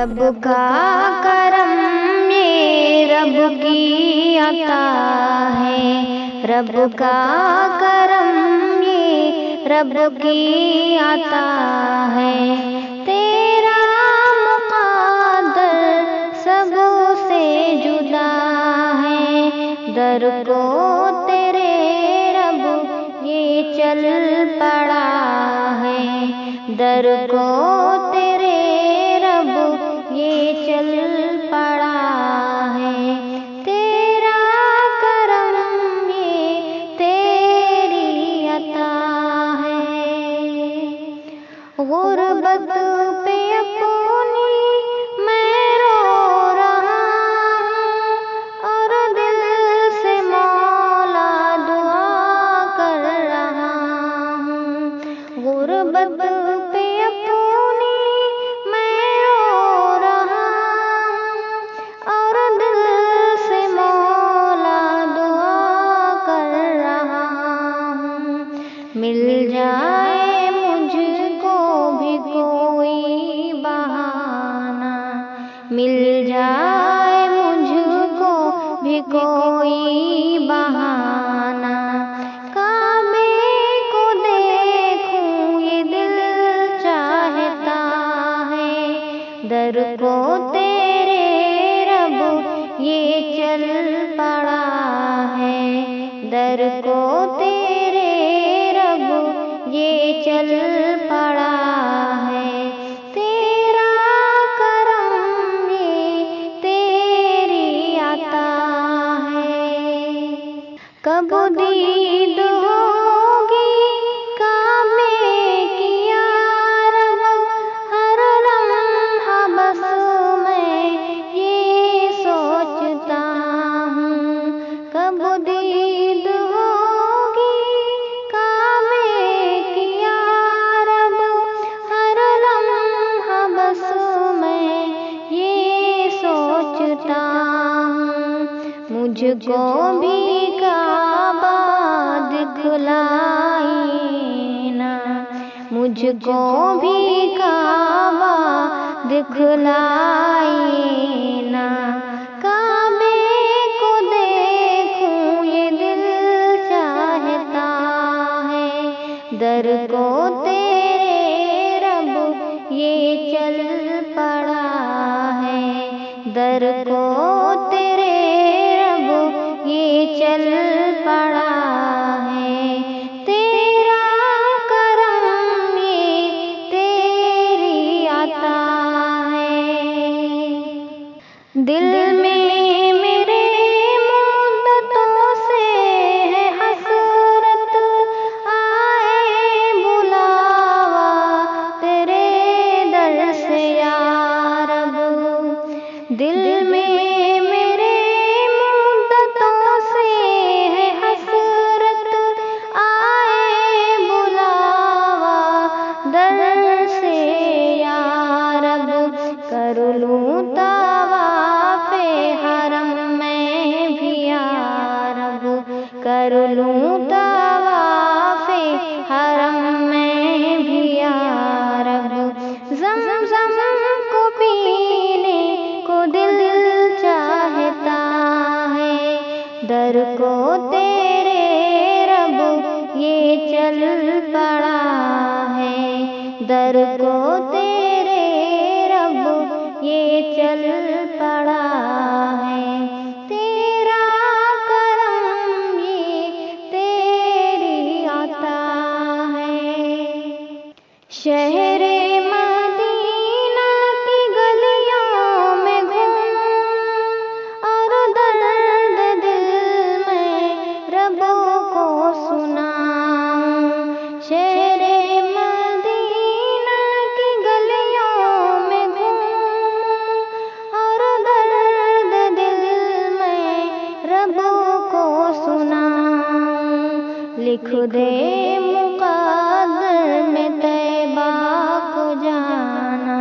رب کا کرم یہ رب کی عطا ہے، رب کا کرم یہ رب کی عطا ہے، تیرا مقدر سب سے جدا ہے، در کو تیرے رب یہ چل پڑا ہے، در کو تیرے رب یہ چل پڑا ہے، تیرا کرم یہ تیری عطا ہے، غربت پہ اپنی میں رو رہا ہوں اور دل سے مولا دعا کر رہا ہوں، غربت پہ اپنی میں رو رہا ہوں اور دل سے مولا دعا کر رہا ہوں، مل جائے مجھ کو بھی کوئی بہانہ، مل جائے مجھ کو بھی کوئی بہانہ، کعبے کو دیکھوں یہ دل چاہتا ہے، در کو تیرے رب یہ چل پڑا ہے، در کو تیرے رب یہ چل پڑا ہے، تیرا کرم یہ تیری عطا ہے، کب دید ہوگی کعبے کی یا رب، ہر لمحہ بس میں یہ سوچتا ہوں، کب دید ہوگی کعبے کی یا رب، ہر لمحہ بس میں یہ سوچتا ہوں، مجھ کو بھی کعبہ دکھلائی نا، مجھ کو بھی کعبہ دکھلائی نا، کعبے کو دیکھوں یہ دل چاہتا ہے، در کو تیرے رب یہ چل پڑا ہے، در کو تیرے رب یہ چل پڑا ہے، تیرا کرم یہ تیری عطا ہے، دل میں میرے مدتوں سے ہے حسرت، آئے بلاوا تیرے در سے یا رب، دل میں میرے مدتوں سے ہے حسرت، آئے بلاوا در سے یا رب، کر لوں طواف حرم میں بھی یا رب، کر لوں طواف حرم میں بھی یا رب، زمزم کو پینے کو دل چاہتا ہے، در کو تیرے رب یہ چل پڑا ہے، در کو تیرے رب یہ چل پڑا ہے، تیرا کرم یہ تیری عطا ہے، شہر مدینہ کی گلیوں میں گھوموں اور درد دل میں رب کو سناؤں، شہر مدینہ کی گلیوں میں گھوموں اور درد دل میں رب کو سناؤں، لکھ دے مقدر میں طیبہ کو جانا،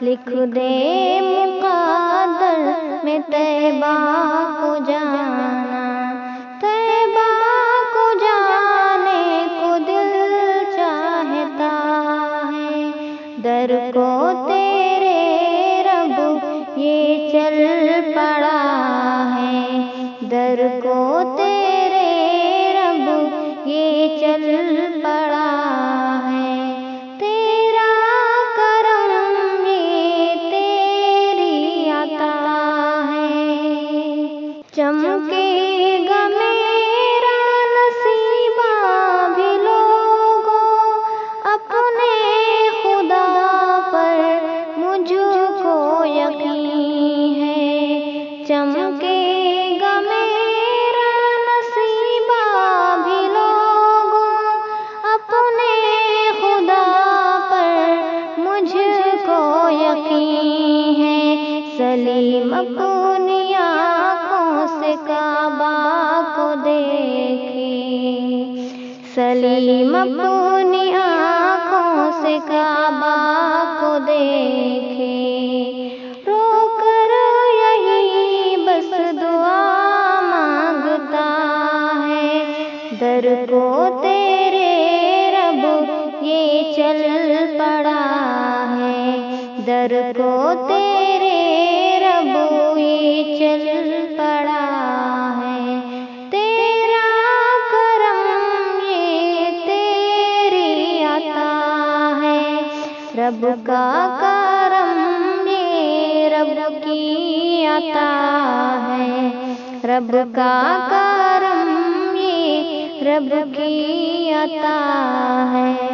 لکھ دے مقدر میں طیبہ کو جانا، طیبہ کو جانے کو دل چاہتا ہے، در کو تیرے رب تیرے رب یہ چل پڑا ہے، تیرا کرم یہ تیری عطا ہے، چمکے گا میرا نصیبہ بھی لوگوں اپنے خدا پر مجھ کو یقین ہے، چمکے گا میرا نصیبہ بھی لوگوں اپنے خدا پر مجھ کو یقین ہے، سلیم اپنی آنکھوں سے کعبہ کو دیکھے، سلیم اپنی آنکھوں سے کعبہ کو دیکھے، رو کر یہی بس دعا مانگتا ہے، در کو تیرے رب یہ چل پڑا ہے، در کو تیرے رب یہ چل پڑا ہے، تیرا کرم یہ تیری عطا ہے، رب کا کرم یہ رب کی عطا ہے، رب کا کرم یہ رب کی عطا ہے۔